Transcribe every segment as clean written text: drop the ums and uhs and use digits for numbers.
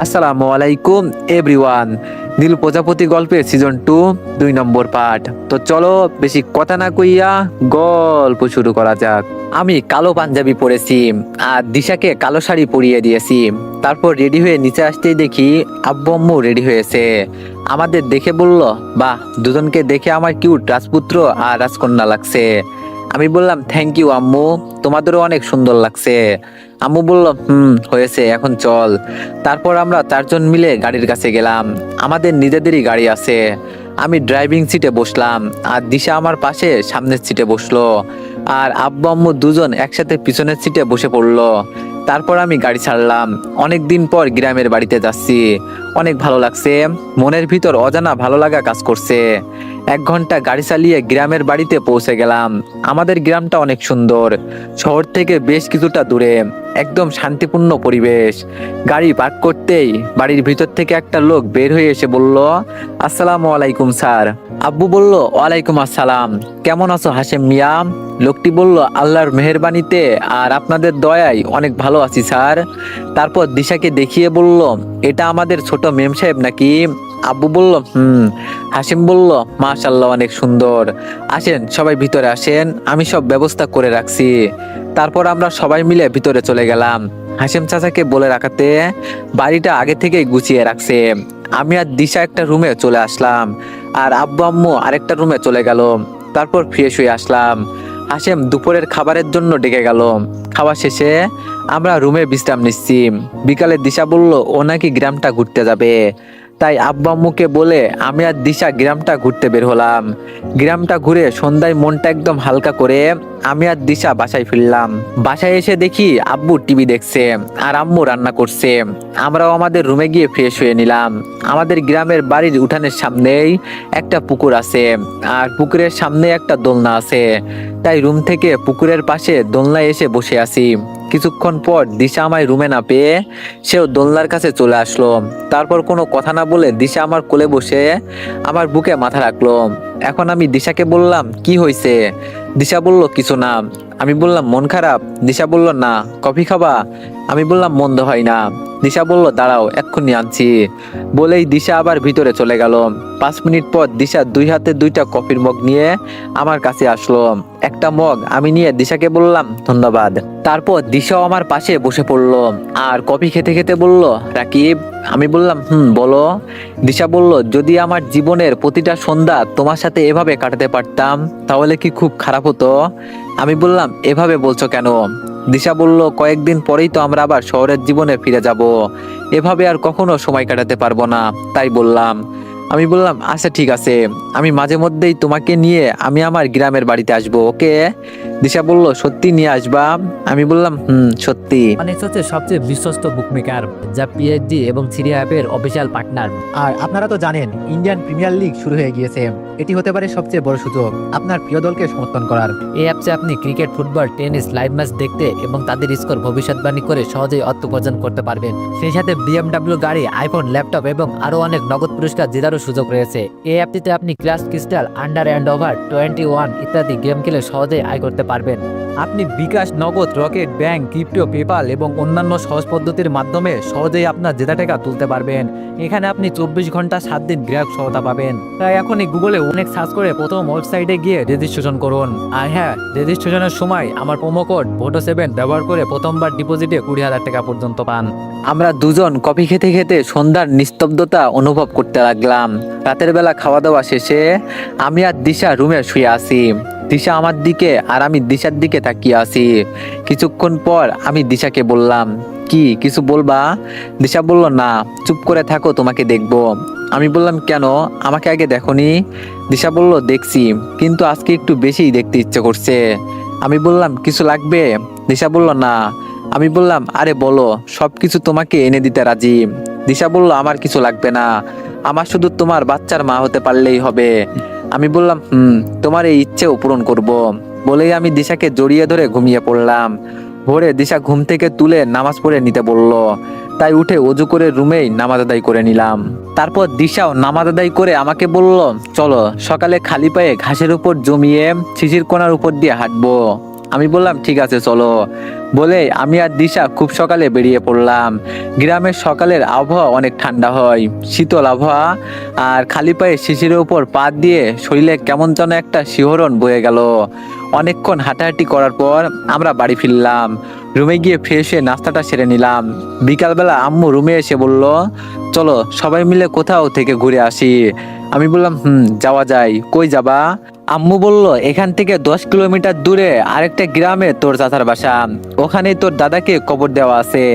আসসালামু আলাইকুম এভরিওয়ান। নীল প্রজাপতি গল্পের সিজন 2 2 নম্বর পার্ট। তো চলো বেশি কথা না কইয়া গল্প শুরু করা যাক। আমি কালো পাঞ্জাবি পরেছি আর দিশাকে কালো শাড়ি পরিয়ে দিয়েছি। তারপর রেডি হয়ে নিচে আসতেই দেখি আব্বু আম্মু রেডি হয়েছে। আমাদের দেখে বলল, বাহ, দুজনকে দেখে আমার কিউট রাজপুত্র আর রাজকন্যা লাগছে। আমি বললাম, থ্যাংক ইউ আম্মু, তোমাদেরও অনেক সুন্দর লাগছে। আম্মু বলল, হয়েছে, এখন চল। তারপর আমরা চারজন মিলে গাড়ির কাছে গেলাম। আমাদের নিজেদেরই গাড়ি আছে। আমি ড্রাইভিং সিটে বসলাম আর দিশা আমার পাশে সামনের সিটে বসলো। আর আব্বু আম্মু দুজন একসাথে পিছনের সিটে বসে পড়লো। তারপর আমি গাড়ি ছাড়লাম। অনেক দিন পর গ্রামের বাড়িতে যাচ্ছি। অনেক ভালো লাগছে। মনের ভিতর অজানা ভালো লাগা কাজ করছে। 1 ঘন্টা গাড়ি চালিয়ে গ্রামের বাড়িতে পৌঁছে গেলাম। আমাদের গ্রামটা অনেক সুন্দর। শহর থেকে বেশ কিছুটা দূরে। একদম শান্তিপূর্ণ পরিবেশ। গাড়ি পার্ক করতেই বাড়ির ভিতর থেকে একটা লোক বের হয়ে এসে বলল, আসসালামু আলাইকুম স্যার। আব্বু বলল, ওয়ালাইকুম আসসালাম। কেমন আছো হাশেম মিয়া? লোকটি বলল, আল্লাহর মেহেরবানিতে আর আপনাদের দয়ায় অনেক ভালো আছি স্যার। তারপর দিশাকে দেখিয়ে বলল, এটা আমাদের ছোট মেম সাহেব নাকি? আব্বু বলল, হাসিম বলল, মাশাআল্লাহ, অনেক সুন্দর। আসেন সবাই ভিতরে আসেন, আমি সব ব্যবস্থা করে রাখছি। তারপর আমরা সবাই মিলে ভিতরে চলে গেলাম। হাসিম চাচাকে বলে রাখাতে বাড়িটা আগে থেকেই গুছিয়ে রাখছে। আমি আর দিশা একটা রুমে চলে আসলাম আর আব্বু আম্মু আরেকটা রুমে চলে গেল। তারপর ফ্রেশ হয়ে আসলাম। হাসিম দুপুরের খাবারের জন্য ডেকে গেল। খাওয়া শেষে আমরা রুমে বিশ্রাম নিচ্ছি। বিকালে দিশা বলল ও নাকি গ্রামটা ঘুরতে যাবে। তাই আব্বু আম্মুকে বলে আমি আর দিশা গ্রামটা ঘুরতে বের হলাম। গ্রামটা ঘুরে সন্ধ্যায় মনটা একদম হালকা করে আমি আর দিশা বাসায় ফিরলাম। বাসায় এসে দেখি আব্বু টিভি দেখছে আর আম্মু রান্না করছে। আমরাও আমাদের রুমে গিয়ে ফ্রেশ হয়ে নিলাম। আমাদের গ্রামের বাড়ির উঠানের সামনেই একটা পুকুর আছে আর পুকুরের সামনে একটা দোলনা আছে। তাই রুম থেকে পুকুরের পাশে দোলনায় এসে বসে আছি। কিছুক্ষণ পর দিশা আমায় রুমে না পেয়ে সেও দোলনার কাছে চলে আসলো। তারপর কোনো কথা না বলে দিশা আমার কোলে বসে আমার বুকে মাথা রাখলো। এখন আমি দিশাকে বললাম, কি হয়েছে? দিশা বলল, কিছু না। আমি বললাম, মন খারাপ? দিশা বলল, না। কফি খাবা? আমি বললাম, মন্দ হয় না। দিশা বলল, দাঁড়াও, এক্ষুনি আনছি। বলেই দিশা আবার ভিতরে চলে গেল। 5 মিনিট পর দিশা 2 হাতে 2টা কফির মগ নিয়ে আমার কাছে আসলো। একটা মগ আমি নিয়ে দিশাকে বললাম, ধন্যবাদ। তারপর দিশাও আমার পাশে বসে পড়লো আর কফি খেতে খেতে বলল, রাকিব। আমি বললাম, বলো। দিশা বলল, যদি আমার জীবনের প্রতিটা সন্ধ্যা তোমার সাথে এভাবে কাটাতে পারতাম তাহলে কি খুব খারাপ হতো? আমি বললাম, এভাবে বলছো কেন? দিশা বলল, কয়েকদিন পরেই তো আমরা আবার শহরের জীবনে ফিরে যাব। এভাবে আর কখনো সময় কাটাতে পারবো না, তাই বললাম। আমি বললাম, আচ্ছা ঠিক আছে, আমি মাঝে মধ্যেই তোমাকে নিয়ে আমি আমার গ্রামের বাড়িতে আসবো, ওকে? দিশা বলল, সত্যি নিয়ে আসবা? আমি বললাম, সত্যি। অনেক্স হচ্ছে সবচেয়ে বিশ্বস্ত বুকমেকার, যা পিএইচডি এবং সিরিয়া অ্যাপের অফিসিয়াল পার্টনার। আর আপনারা তো জানেন ইন্ডিয়ান প্রিমিয়ার লিগ শুরু হয়ে গিয়েছে। এটি হতে পারে সবচেয়ে বড় সুযোগ আপনার প্রিয় দলকে সমর্থন করার। এই অ্যাপসে আপনি cricket, football, tennis live match দেখতে এবং তাদের স্কোর ভবিষ্যৎবাণী করে সহজেই অর্থ উপার্জন করতে পারবেন। সেই সাথে বিএমডব্লিউ গাড়ি, আইফোন, ল্যাপটপ এবং আরও অনেক নগদ পুরস্কার জেতারও সুযোগ রয়েছে। এই অ্যাপটিতে আপনি crash crystal, under and over 21 ইত্যাদি গেম খেলে সহজেই আয় করতে পারবেন। আপনি বিকাশ, নগদ, রকেট, ব্যাংক, ক্রিপ্টো, পেপাল এবং অন্যান্য সহজ পদ্ধতির মাধ্যমে সহজেই আপনার জেতা টাকা তুলতে পারবেন। এখানে আপনি 24 ঘন্টা 7 দিন গ্রাহক সহায়তা পাবেন। তাই এখনই গুগলে অনেক সার্চ করে প্রথম ওয়েবসাইটে গিয়ে রেজিস্ট্রেশন করুন। আর হ্যাঁ, রেজিস্ট্রেশনের সময় আমার প্রোমো কোড VOTO7 ব্যবহার করে প্রথমবার ডিপোজিটে 20,000 টাকা পর্যন্ত পান। আমরা দুজন কফি খেতে খেতে সন্ধ্যার নিস্তব্ধতা অনুভব করতে লাগলাম। রাতের বেলা খাওয়া দাওয়া শেষে আমি আর দিশা রুমে শুয়ে আছি। দিশা আমার দিকে আর আমি দিশার দিকে তাকিয়ে আছি। কিছুক্ষণ পর আমি দিশাকে বললাম, কি কিছু বলবা? দিশা বলল, না, চুপ করে থাকো, তোমাকে দেখবো। আমি বললাম, কেন? আমাকে আগে দেখোনি? দিশা বলল, দেখছি, কিন্তু আজকে একটু বেশিই দেখতে ইচ্ছে করছে। আমি বললাম, কিছু লাগবে? দিশা বলল, না। আমি বললাম, আরে বলো, সবকিছু তোমাকে এনে দিতে রাজি। দিশা বলল, আমার কিছু লাগবে না, আমার শুধু তোমার বাচ্চার মা হতে পারলেই হবে। আমি বললাম, তোমার এই ইচ্ছেও পূরণ করব। বলেই আমি দিশাকে জড়িয়ে ধরে ঘুমিয়ে পড়লাম। ভোরে দিশা ঘুম থেকে তুলে নামাজ পড়ে নিতে বলল। তাই উঠে অজু করে রুমেই নামাজ আদায় করে নিলাম। তারপর দিশাও নামাজ আদায় করে আমাকে বলল, চলো সকালে খালি পায়ে ঘাসের উপর জমিয়ে শিশির কোণার উপর দিয়ে হাঁটবো। আমি বললাম ঠিক আছে চলো। বলে আমি আর দিশা খুব সকালে বেরিয়ে পড়লাম। গ্রামের সকালের আবহাওয়া অনেক ঠান্ডা হয়, শীতল আবহাওয়া, আর খালি পায়ে শিশিরের উপর পা দিয়ে শরীরে কেমন যেন একটা শিহরণ বয়ে গেল। অনেকক্ষণ হাঁটাহাঁটি করার পর আমরা বাড়ি ফিরলাম। রুমে গিয়ে ফ্রেশ হয়ে নাস্তাটা সেরে নিলাম। বিকালবেলা আম্মু রুমে এসে বলল, চলো সবাই মিলে কোথাও থেকে ঘুরে আসি। আমি বললাম যাওয়া যায়। কই যাবা? আম্মু বলল, এখান থেকে 10 কিলোমিটার দূরে আরেকটা গ্রামে তোর চাচার বাসা, ওখানেই তোর দাদাকে কবর দেওয়া আছে।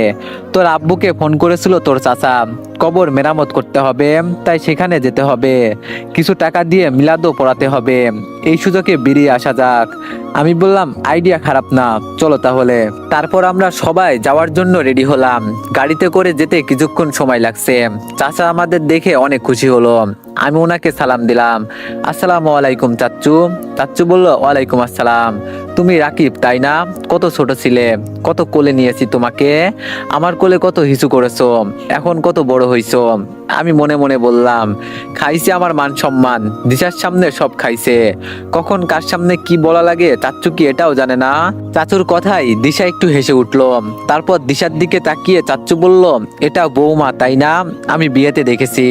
তোর আব্বুকে ফোন করেছিল তোর চাচা, কবর মেরামত করতে হবে, তাই সেখানে যেতে হবে। কিছু টাকা দিয়ে মিলাদও পড়াতে হবে। এই সুযোগে বেরিয়ে আসা যাক। আমি বললাম আইডিয়া খারাপ না, চলো তাহলে। তারপর আমরা সবাই যাওয়ার জন্য রেডি হলাম। গাড়িতে করে যেতে কিছুক্ষণ সময় লাগছে। চাচা আমাদের দেখে অনেক খুশি হলো। আমি ওনাকে সালাম দিলাম, আসসালামু আলাইকুম চাচ্চু। চাচ্চু বলল, ওয়ালাইকুম আসসালাম। তুমি রাকিব তাই না? কত ছোট ছিলে, কত কোলে নিয়েছি তোমাকে, আমার কোলে কত হিসু করেছো, এখন কত বড় হইছো। আমি মনে মনে বললাম, খাইছে আমার মান সম্মান, দিশার সামনে সব খাইছে, কখন কার সামনে কি বলা লাগে চাচ্চু কি এটাও জানে না। চাচুর কথাই দিশা একটু হেসে উঠলো। তারপর দিশার দিকে তাকিয়ে চাচ্চু বলল, এটা বৌমা তাই না? আমি বিয়েতে দেখেছি।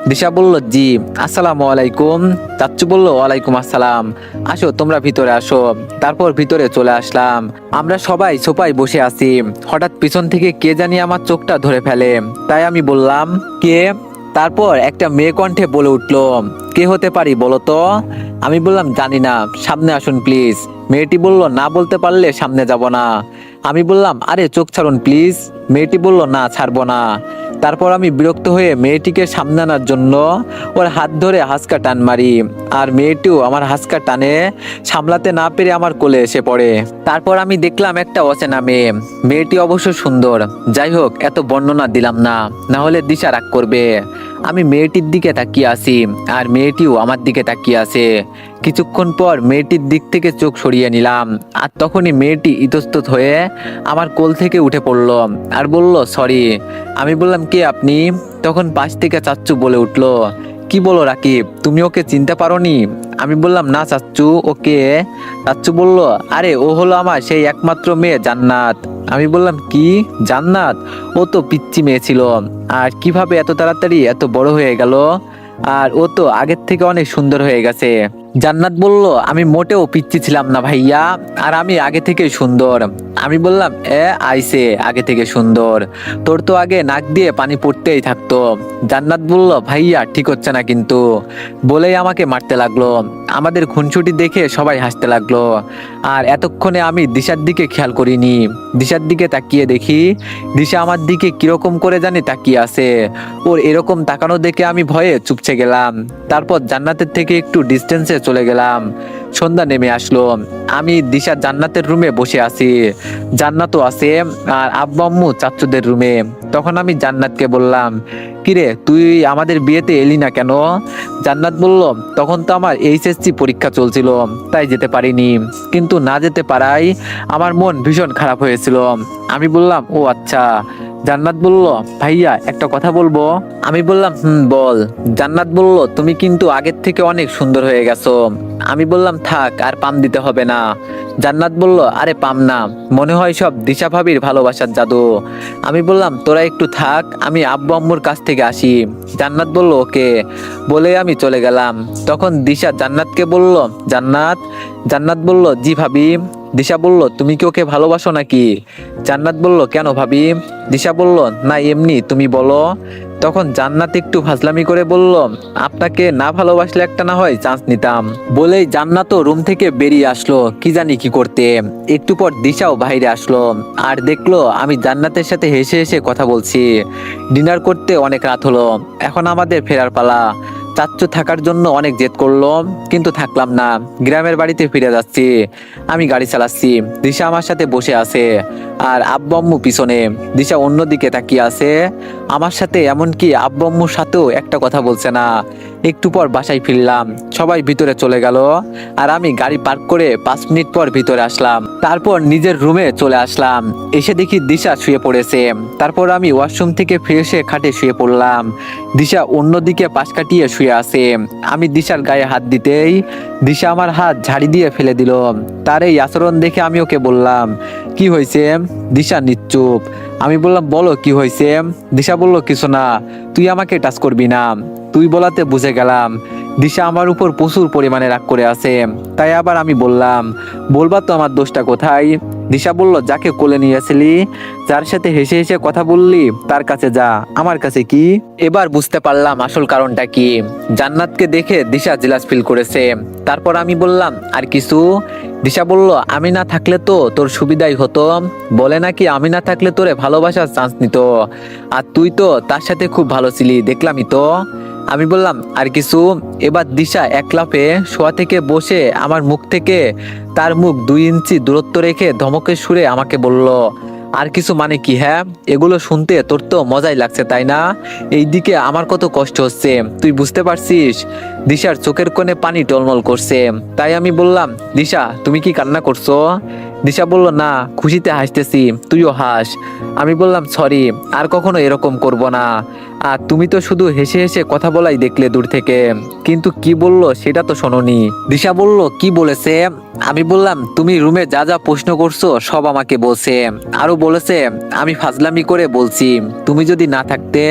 দিশা বলল, জি। আসসালামু আলাইকুম। চাচ্চু বলল, ওয়ালাইকুম আসসালাম। আসো তোমরা ভিতরে আসো। তারপর ভিতরে চলে আসলাম। আমরা সবাই সোফায় বসে আছি। হঠাৎ পিছন থেকে কে জানি আমার চোখটা ধরে ফেলে। তাই আমি বললাম, কে? তারপর একটা মেয়ে কণ্ঠে বলে উঠলো, কে হতে পারি বলো তো? আমি বললাম, জানি না, সামনে আসুন প্লিজ। মেয়েটি বলল, না বলতে পারলে সামনে যাব না। আমি বললাম, আরে চোখ ছাড়ুন প্লিজ। মেয়েটি বলল, না ছাড়বো না। তারপর আমি বিরক্ত হয়ে মেয়েটিকে সামনে আনার জন্য ওর হাত ধরে হাসকা টান মারি, আর মেয়েটিও আমার হাসকা টানে সামলাতে না পেরে আমার কোলে এসে পড়ে। তারপর আমি দেখলাম একটা অচেনা মেয়ে। মেয়েটি অবশ্য সুন্দর, যাই হোক এত বর্ণনা দিলাম না, না হলে দিশা রাগ করবে। আমি মেয়েটির দিকে তাকিয়ে আছি, আর মেয়েটিও আমার দিকে তাকিয়ে আছে। কিছুক্ষণ পর মেয়েটির দিক থেকে চোখ সরিয়ে নিলাম, আর তখনই মেয়েটি ইতস্তত হয়ে আমার কোল থেকে উঠে পড়ল আর বলল, সরি। আমি বললাম, কে আপনি? তখন পাশ থেকে চাচ্চু বলে উঠলো, কি বলো রাকিব, তুমি ওকে চিনতে পারোনি? আমি বললাম, না চাচ্চু, ওকে? চাচ্চু বলল, আরে ও হলো আমার সেই একমাত্র মেয়ে জান্নাত। আমি বললাম, কি জান্নাত? ও তো পিচ্চি মেয়ে ছিল, আর কিভাবে এত তাড়াতাড়ি এত বড় হয়ে গেল? আর ও তো আগের থেকে অনেক সুন্দর হয়ে গেছে। জান্নাত বলল, আমি মোটেও পিচ্চি ছিলাম না ভাইয়া, আর আমি আগে থেকে সুন্দর। আমি বললাম, আইসে আগে থেকে সুন্দর, তোর তো আগে নাক দিয়ে পানি পড়তেই থাকতো। জান্নাত বলল, ভাইয়া ঠিক হচ্ছে না কিন্তু, বলেই আমাকে মারতে লাগলো। আমাদের খুনসুটি দেখে সবাই হাসতে লাগলো। আর এতক্ষণে আমি দিশার দিকে খেয়াল করিনি। দিশার দিকে তাকিয়ে দেখি দিশা আমার দিকে কিরকম করে জানি তাকিয়ে আছে। ওর এরকম তাকানো দেখে আমি ভয়ে চুপসে গেলাম। তারপর জান্নাতের থেকে একটু ডিস্টেন্সে চলে গেলাম। সন্ধ্যা নেমে আসলো। আমি দিশা জান্নাতের রুমে বসে আছি, জান্নাতও আছে, আর আব্বু আম্মু চাচ্চুদের রুমে। তখন আমি জান্নাতকে বললাম, কিরে তুই আমাদের বিয়েতে এলি না কেন? জান্নাত বলল, তখন তো আমার এইচএসসি পরীক্ষা চলছিল, তাই যেতে পারিনি। কিন্তু না যেতে পারায় আমার মন ভীষণ খারাপ হয়েছিল। আমি বললাম, ও আচ্ছা। জান্নাত বলল, ভাইয়া একটা কথা বলবো? আমি বললাম, বল। জান্নাত বলল, তুমি কিন্তু আগের থেকে অনেক সুন্দর হয়ে গেছো। আমি বললাম, থাক, আর পাম দিতে হবে না। জান্নাত বলল, আরে পাম না, মনে হয় সব দিশা ভাবির ভালোবাসার জাদু। আমি বললাম, তোরা একটু থাক, আমি আব্বু আম্মুর কাছ থেকে আসি। জান্নাত বলল, ওকে, বলে আমি চলে গেলাম। তখন দিশা জান্নাতকে বলল, জান্নাত। জান্নাত বলল, জি ভাবি। দিশা বলল, তুমি কি ওকে ভালোবাসো নাকি? জান্নাত বলল, কেন ভাবি? দিশা বলল, না এমনি, তুমি বলো। তখন জান্নাত একটু ফাজলামি করে বলল, আপনাকে না ভালোবাসলে একটা না হয় চান্স নিতাম। বলেই জান্নাতও রুম থেকে বেরিয়ে আসলো কি জানি কি করতে। একটু পর দিশাও বাইরে আসলো, আর দেখলো আমি জান্নাতের সাথে হেসে হেসে কথা বলছি। ডিনার করতে অনেক রাত হলো, এখন আমাদের ফেরার পালা। চাচ্চু থাকার জন্য অনেক জেদ করলো, কিন্তু থাকলাম না, গ্রামের বাড়িতে ফিরে যাচ্ছি। আমি গাড়ি চালাচ্ছি, দিশা আমার সাথে বসে আছে, আর আব্বু আম্মু পিছনে। দিশা অন্যদিকে তাকিয়ে আছে আমার সাথে, এমনকি আব্বু আম্মুর সাথেও একটা কথা বলছে না। একটু পর বাসায় ফিরলাম, সবাই ভিতরে চলে গেল আর আমি গাড়ি পার্ক করে 5 মিনিট পর ভিতরে আসলাম। তারপর নিজের রুমে চলে আসলাম, এসে দেখি দিশা শুয়ে পড়েছে। তারপর আমি ওয়াশরুম থেকে ফিরে এসে খাটে শুয়ে পড়লাম। দিশা অন্যদিকে পাশ কাটিয়ে শুয়ে আছে। আমি দিশার গায়ে হাত দিতেই দিশা আমার হাত ঝাড়ি দিয়ে ফেলে দিল। তার এই আচরণ দেখে আমি ওকে বললাম, কি হয়েছে? দিশা নিশ্চুপ। আমি বললাম, বলো কি হয়েছে? দিশা বলল, কিছু না, তুই আমাকে টাচ করবি না। তুই বলাতে বুঝে গেলাম দিশা আমার উপর প্রচুর পরিমাণে রাগ করে আছে। তাই আবার আমি বললাম, বলবা তো আমার দোষটা কোথায়? দিশা বলল, যাকে কোলে নিয়েছিলি, যার সাথে হেসে হেসে কথা বললি, তার কাছে যা, আমার কাছে কি? এবার বুঝতে পারলাম আসল কারণটা কি। জান্নাতকে দেখে দিশা জেলাস ফিল করেছে। তারপর আমি বললাম, আর কিছু? দিশা বলল, আমি না থাকলে তো তোর সুবিধাই হতো। বলে নাকি আমি না থাকলে তোরে ভালোবাসার চান্স নিত, আর তুই তো তার সাথে খুব ভালো ছিলি, দেখলামই তো। আমি বললাম, আর কিছু? এবার দিশা এক লাফে শোয়া থেকে বসে আমার মুখ থেকে তার মুখ 2 ইঞ্চি দূরত্ব রেখে ধমকের সুরে আমাকে বলল, আর কিছু মানে কি? হ্যাঁ, এগুলো শুনতে তোর তো মজাই লাগছে তাই না? এইদিকে আমার কত কষ্ট হচ্ছে, তুই বুঝতে পারছিস? দিশার চোখের কোণে পানি টলমল করছে। তাই আমি বললাম, দিশা তুমি কি কান্না করছো? দিশা বলল, না, খুশিতে হাসতেছি, তুইও হাস। আমি বললাম, সরি, আর কখনো এরকম করব না। আর তুমি তো শুধু হেসে হেসে কথা বলাই দেখলে দূর থেকে, কিন্তু কি বললো সেটা তো শোনোনি। দিশা বলল, কি বলেছে? আমি বললাম, তুমি রুমে যা যা প্রশ্ন করছো সব আমাকে বলছে, আরো বলেছে আমি ফাজলামি করে বলছি, তুমি যদি না থাকতে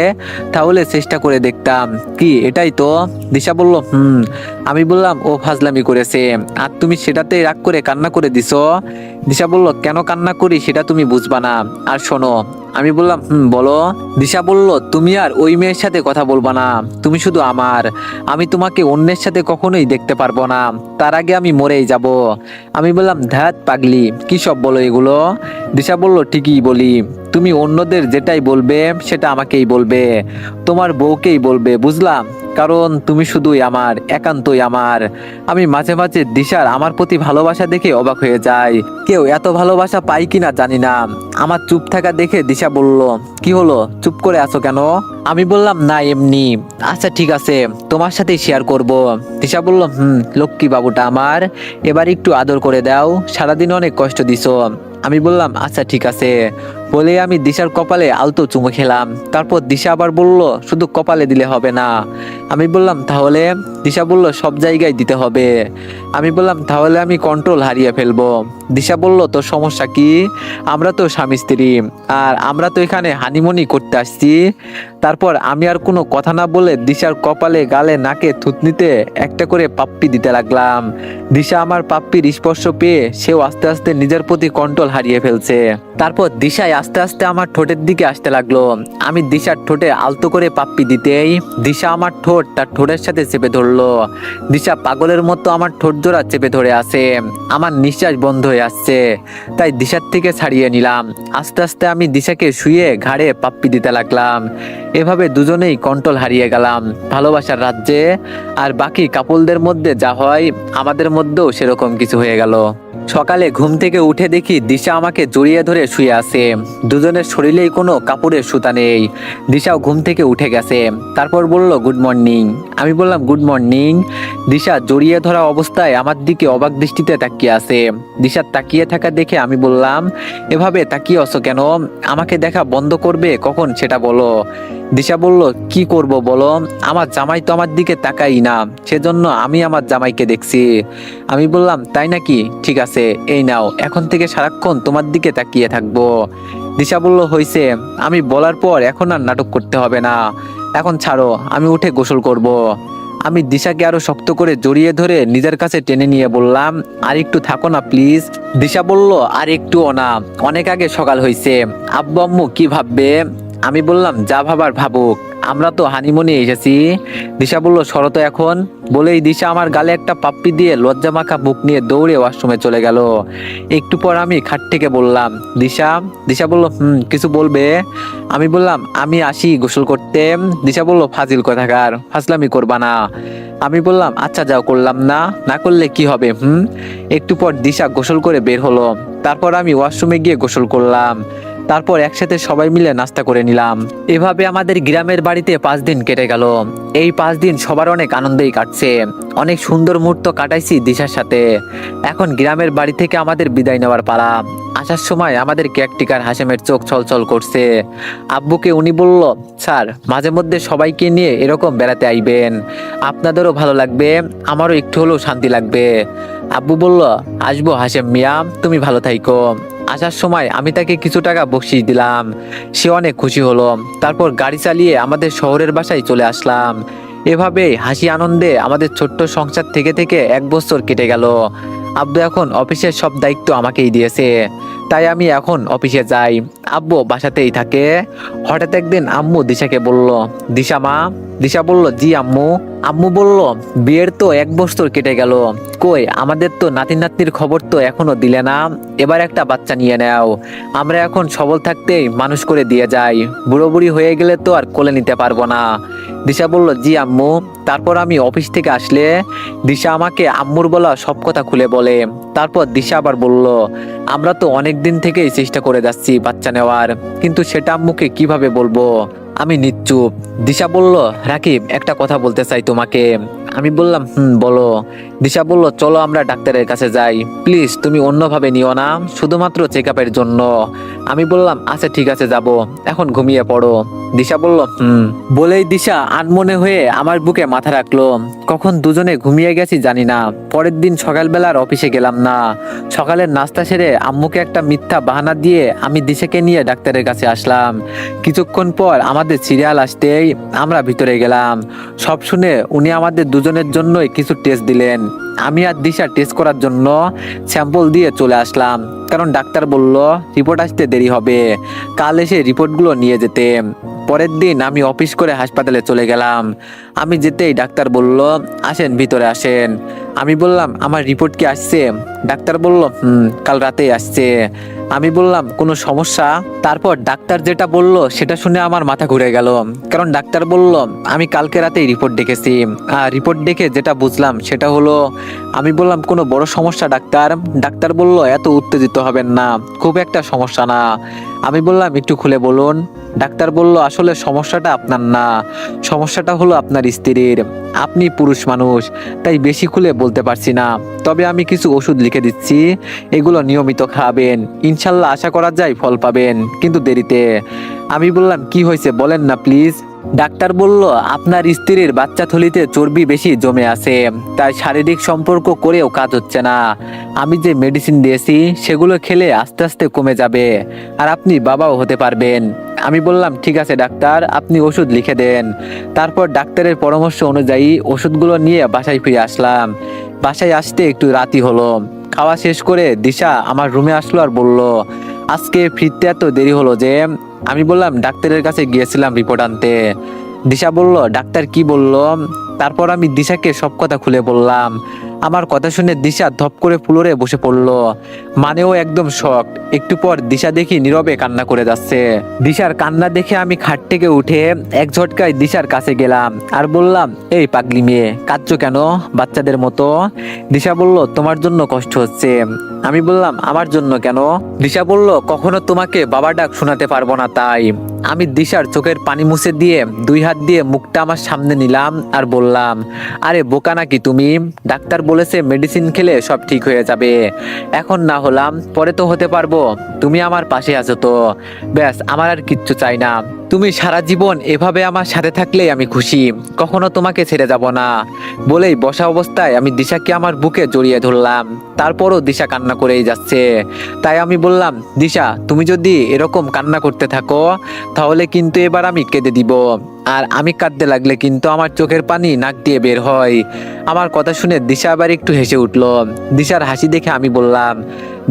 তাহলে চেষ্টা করে দেখতাম, কি এটাই তো? দিশা বলল, আমি বললাম, ও ফাজলামি করেছে, আর তুমি সেটাতে রাগ করে কান্না করে দিছো। দিশা বলল, কেন কান্না করি সেটা তুমি বুঝবা না। আর শোনো। আমি বললাম, বলো। দিশা বলল, তুমি আর ওই মেয়ের সাথে কথা বলবা না, তুমি শুধু আমার। আমি তোমাকে অন্যের সাথে কখনোই দেখতে পারবো না, তার আগে আমি মরেই যাব। আমি বললাম, ধ্যাত পাগলি, কি সব বলো এগুলো? দিশা বলল, ঠিকই বলি, তুমি অন্যদের যেটাই বলবে সেটা আমাকেই বলবে, তোমার বউকেই বলবে, বুঝলাম? কারণ তুমি শুধুই আমার, একান্তই আমার। আমি মাঝে মাঝে দিশার আমার প্রতি ভালোবাসা দেখে অবাক হয়ে যাই, কেউ এত ভালোবাসা পায় কিনা জানি না। আমার চুপ থাকা দেখে দিশা বলল, কি হলো, চুপ করে আছো কেন? আমি বললাম, না এমনি। আচ্ছা ঠিক আছে, তোমার সাথেই শেয়ার করব। দিশা বলল, লক্ষ্মী বাবুটা আমার, এবার একটু আদর করে দাও, সারাদিন অনেক কষ্ট দিছো। আমি বললাম, আচ্ছা ঠিক আছে, বলে আমি দিশার কপালে আলতো চুমু খেলাম। তারপর দিশা আবার বলল, শুধু কপালে দিলে হবে না। আমি বললাম, তাহলে? দিশা বলল, সব জায়গায় দিতে হবে। আমি বললাম, তাহলে আমি কন্ট্রোল হারিয়ে ফেলবো। দিশা বলল, তোর সমস্যা কি? আমরা তো স্বামী স্ত্রী, আর আমরা তো এখানে হানিমুনি করতে আসছি। তারপর আমি আর কোনো কথা না বলে দিশার কপালে, গালে, নাকে, থুতনিতে একটা করে পাপ্পি দিতে লাগলাম। দিশা আমার পাপ্পির স্পর্শ পেয়ে সেও আস্তে আস্তে নিজের প্রতি কন্ট্রোল হারিয়ে ফেলছে। তারপর দিশায় আস্তে আস্তে আমার ঠোঁটের দিকে আসতে লাগলো। আমি দিশার ঠোঁটে আলতো করে পাপ্পি দিতেই দিশা আমার ঠোঁট তার ঠোঁটের সাথে চেপে ধরলো। দিশা পাগলের মতো আমার ঠোঁট জোড়া চেপে ধরে আছে। আমার নিঃশ্বাস বন্ধ হয়ে আসছে, তাই দিশার থেকে ছাড়িয়ে নিলাম। আস্তে আস্তে আমি দিশাকে শুয়ে ঘাড়ে পাপ্পি দিতে লাগলাম। এভাবে দুজনেই কন্ট্রোল হারিয়ে গেলাম ভালোবাসার রাজ্যে। আর বাকি কাপলদের মধ্যে যা হয়, আমাদের মধ্যেও সেরকম কিছু হয়ে গেল। সকালে ঘুম থেকে উঠে দেখি দিশা আমাকে জড়িয়ে ধরে শুয়ে আছে। দুজনের শরীরেই কোনো কাপড়ের সুতা নেই। দিশাও ঘুম থেকে উঠে গেছে। তারপর বলল, গুড মর্নিং। আমি বললাম, গুড মর্নিং। দিশা জড়িয়ে ধরা অবস্থায় আমার দিকে অবাক দৃষ্টিতে তাকিয়ে আছে। দিশার তাকিয়ে থাকা দেখে আমি বললাম, এভাবে তাকিয়ে আছো কেন? আমাকে দেখা বন্ধ করবে কখন সেটা বলো। দিশা বলল, কি করব বলো, আমার জামাই তো আমার দিকে তাকাই না, সেজন্য আমি আমার জামাইকে দেখছি। আমি বললাম, তাই নাকি? ঠিক আছে, এই নাও, এখন থেকে সারাক্ষণ তোমার দিকে তাকিয়ে থাকবো। দিশা বলল, হইছে, আমি বলার পর এখন আর নাটক করতে হবে না, এখন ছাড়ো, আমি উঠে গোসল করব। আমি দিশাকে আরো শক্ত করে জড়িয়ে ধরে নিজের কাছে টেনে নিয়ে বললাম, আর একটু থাকো না প্লিজ। দিশা বলল, আর একটুও না, অনেক আগে সকাল হয়েছে, আব্বু আম্মু কি ভাববে? আমি বললাম, যা ভাবার ভাবুক, আমরা তো হানিমুনে এসেছি। দিশা বলল, শরত এখন। বলেই দিশা আমার গালে একটা পাপ্পি দিয়ে লজ্জা মাখা বুক নিয়ে দৌড়ে ওয়াশরুমে চলে গেল। একটু পর আমি খাট থেকে বললাম, দিশা। দিশা বলল, কিছু বলবে? আমি বললাম, আমি আসি গোসল করতে। দিশা বলল, ফাজিল কোথাকার, ফাজলামি করবা না। আমি বললাম, আচ্ছা যাও, করলাম না, না করলে কি হবে? একটু পর দিশা গোসল করে বের হলো। তারপর আমি ওয়াশরুমে গিয়ে গোসল করলাম। তারপর একসাথে সবাই মিলে নাস্তা করে নিলাম। এভাবে আমাদের গ্রামের বাড়িতে 5 দিন কেটে গেল। এই 5 দিন সবার অনেক আনন্দেই কাটছে। অনেক সুন্দর মুহূর্ত কাটাইছি দিশার সাথে। এখন গ্রামের বাড়ি থেকে আমাদের বিদায় নেওয়ার পালা। আসার সময় আমাদের কেয়ারটেকার হাশেমের চোখ ছলছল করছে। আব্বুকে উনি বলল, স্যার মাঝে মধ্যে সবাইকে নিয়ে এরকম বেড়াতে আইবেন, আপনাদেরও ভালো লাগবে, আমারও একটু হলেও শান্তি লাগবে। আব্বু বলল, আসবো হাশেম মিয়া, তুমি ভালো থাইকো। আসার সময় আমি তাকে কিছু টাকা বকশিশ দিলাম। সে অনেক খুশি হলো। তারপর গাড়ি চালিয়ে আমাদের শহরের বাসায় চলে আসলাম। এভাবে হাসি আনন্দে আমাদের ছোট্ট সংসার থেকে থেকে 1 বছর কেটে গেল। আব্বু এখন অফিসের সব দায়িত্ব আমাকেই দিয়েছে, তাই আমি এখন অফিসে যাই, আব্বু বাসাতেই থাকে। হঠাৎ একদিন আম্মু দিশাকে বলল, দিশা মা। দিশা বলল, জি আম্মু। আম্মু বলল, বিয়ের তো 1 বছর কেটে গেল, কই আমাদের তো নাতি নাতনির খবর তো এখনো দিলে না। এবার একটা বাচ্চা নিয়ে নাও, আমরা এখন সবল থাকতেই মানুষ করে দিয়ে যাই, বুড়ো বুড়ি হয়ে গেলে তো আর কোলে নিতে পারবো না। দিশা বলল, জি আম্মু। তারপর আমি অফিস থেকে আসলে দিশা আমাকে আম্মুর বলা সব কথা খুলে বলে। তারপর দিশা আবার বলল, আমরা তো অনেক দিন থেকেই চেষ্টা করে যাচ্ছি বাচ্চা নেওয়ার, কিন্তু সেটা আম্মুকে কিভাবে বলবো। আমি নিশ্চুপ। দিশা বলল, রাকিব একটা কথা বলতে চাই তোমাকে। আমি বললাম, বলো। দিশা বলল, চলো আমরা ডাক্তারের কাছে যাই, প্লিজ তুমি অন্যভাবে নিও না, শুধুমাত্র চেক আপের জন্য। আমি বললাম, আচ্ছা ঠিক আছে যাব, এখন ঘুমিয়ে পড়ো। দিশা বলল, বলেই দিশা আনমনে হয়ে আমার বুকে মাথা রাখলো। কখন দুজনে ঘুমিয়ে গেছি জানি না। পরের দিন সকালবেলার অফিসে গেলাম না। সকালের নাস্তা সেরে আম্মুকে একটা মিথ্যা বাহানা দিয়ে আমি দিশাকে নিয়ে ডাক্তারের কাছে আসলাম। কিছুক্ষণ পর আমাদের সিরিয়াল আসতেই আমরা ভিতরে গেলাম। সব শুনে উনি আমাদের দুজনের জন্যই কিছু টেস্ট দিলেন। আমি আর দিশা টেস্ট করার জন্য স্যাম্পল দিয়ে চলে আসলাম, কারণ ডাক্তার বলল রিপোর্ট আসতে দেরি হবে, কাল এসে রিপোর্টগুলো নিয়ে যেতে। পরের দিন আমি অফিস করে হাসপাতালে চলে গেলাম। আমি যেতেই ডাক্তার বলল, আসেন ভিতরে আসেন। আমি বললাম, আমার রিপোর্ট কি আসছে? ডাক্তার বলল, কাল রাতেই আসছে। আমি বললাম, কোনো সমস্যা? তারপর ডাক্তার যেটা বলল সেটা শুনে আমার মাথা ঘুরে গেল, কারণ ডাক্তার বলল আমি কালকে রাতেই রিপোর্ট দেখেছি। আর রিপোর্ট দেখে যেটা বুঝলাম সেটা হলো। আমি বললাম, কোনো বড় সমস্যা ডাক্তার? ডাক্তার বলল, এত উত্তেজিত হবেন না, খুব একটা সমস্যা না। আমি বললাম, একটু খুলে বলুন। ডাক্তার বলল, আসলে সমস্যাটা আপনার না, সমস্যাটা হলো আপনার স্ত্রীর। আপনি পুরুষ মানুষ, তাই বেশি খুলে বলতে পারছি না, তবে আমি কিছু ওষুধ লিখে দিচ্ছি, এগুলো নিয়মিত খাবেন, ইনশাল্লাহ আশা করা যায় ফল পাবেন, কিন্তু দেরিতে। আমি বললাম, কি হয়েছে বলেন না প্লিজ। ডাক্তার বলল, আপনার স্ত্রীর বাচ্চা থলিতে চর্বি বেশি জমে আছে, তাই শারীরিক সম্পর্ক করেও কাজ হচ্ছে না। আমি যে মেডিসিন দিয়েছি সেগুলো খেলে আস্তে আস্তে কমে যাবে, আর আপনি বাবাও হতে পারবেন। আমি বললাম, ঠিক আছে ডাক্তার, আপনি ওষুধ লিখে দেন। তারপর ডাক্তারের পরামর্শ অনুযায়ী ওষুধগুলো নিয়ে বাসায় ফিরে আসলাম। বাসায় আসতে একটু রাতই হলো। খাওয়া শেষ করে দিশা আমার রুমে আসলো আর বলল, আজকে ফিরতে এত দেরি হলো যে? আমি বললাম, ডাক্তারের কাছে গিয়েছিলাম রিপোর্ট আনতে। দিশা বলল, ডাক্তার কি বলল? তারপর আমি দিশাকে সব কথা খুলে বললাম। আমার কথা শুনে দিশা ধপ করে ফ্লোরে বসে পড়লো, মানেও একদম শক। একটু পর দিশা দেখি নীরবে কান্না করে যাচ্ছে। দিশার কান্না দেখে আমি খাট থেকে উঠে এক ঝটকায় দিশার কাছে গেলাম আর বললাম, এই পাগলি মেয়ে, কাঁদছো কেন বাচ্চাদের মতো? দিশা বলল, তোমার জন্য কষ্ট হচ্ছে। আমি বললাম, আমার জন্য কেন? দিশা বলল, কখনো তোমাকে বাবা ডাক শোনাতে পারবো না তাই। আমি দিশার চোখের পানি মুছে দিয়ে 2 হাত দিয়ে মুখটা আমার সামনে নিলাম আর বললাম, আরে বোকা নাকি তুমি? ডাক্তার বলেছে মেডিসিন খেলে সব ঠিক হয়ে যাবে, এখন না হলাম পরে তো হতে পারবো। তুমি আমার পাশে আছো তো, ব্যাস, আমার আর কিচ্ছু চাই না। তুমি সারা জীবন এভাবে আমার সাথে থাকলেই আমি খুশি, কখনো তোমাকে ছেড়ে যাব না। বলেই বসা অবস্থায় আমি দিশাকে আমার বুকে জড়িয়ে ধরলাম। তারপরও দিশা কান্না করেই যাচ্ছে। তাই আমি বললাম, দিশা তুমি যদি এরকম কান্না করতে থাকো তাহলে কিন্তু এবার আমি কেঁদে দিব, আর আমি কাঁদতে লাগলে কিন্তু আমার চোখের পানি নাক দিয়ে বের হয়। আমার কথা শুনে দিশা আবার একটু হেসে উঠল। দিশার হাসি দেখে আমি বললাম,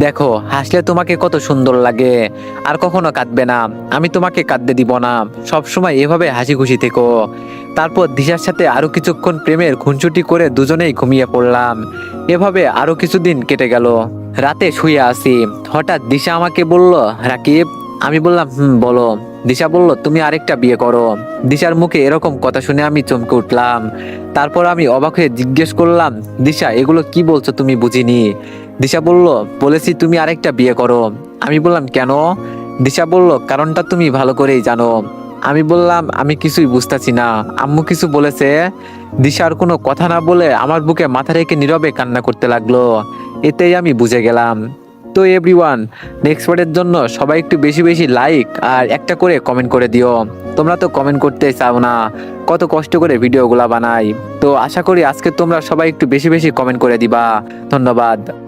দেখো হাসলে তোমাকে কত সুন্দর লাগে, আর কখনো কাঁদবে না, আমি তোমাকে কাঁদতে দিব না, সবসময় এভাবে হাসি খুশি থেকো। তারপর দিশার সাথে আরো কিছুক্ষণ প্রেমের খুনসুটি করে দুজনেই ঘুমিয়ে পড়লাম। এভাবে আরো কিছুদিন কেটে গেল। রাতে শুয়ে আসি, হঠাৎ দিশা আমাকে বলল, রাকিব। আমি বললাম, বলো। দিশা বলল, তুমি আরেকটা বিয়ে করো। দিশার মুখে এরকম কথা শুনে আমি চমকে উঠলাম। তারপর আমি অবাক হয়ে জিজ্ঞেস করলাম, দিশা এগুলো কি বলছো তুমি? বুঝিনি। দিশা বলল, বলেছি তুমি আরেকটা বিয়ে করো। আমি বললাম, কেন? দিশা বলল, কারণটা তুমি ভালো করেই জানো। আমি বললাম, আমি কিছুই বুঝতাছি না, আম্মু কিছু বলেছে। দিশার কোনো কথা না বলে আমার বুকে মাথা রেখে নীরবে কান্না করতে লাগলো। এতেই আমি বুঝে গেলাম। তো এভরিওয়ান, নেক্সট পার্টের জন্য সবাই একটু বেশি বেশি লাইক আর একটা করে কমেন্ট করে দিও। তোমরা তো কমেন্ট করতে চাও না, কত কষ্ট করে ভিডিওগুলা বানাই। তো আশা করি আজকে তোমরা সবাই একটু বেশি বেশি কমেন্ট করে দিবা। ধন্যবাদ।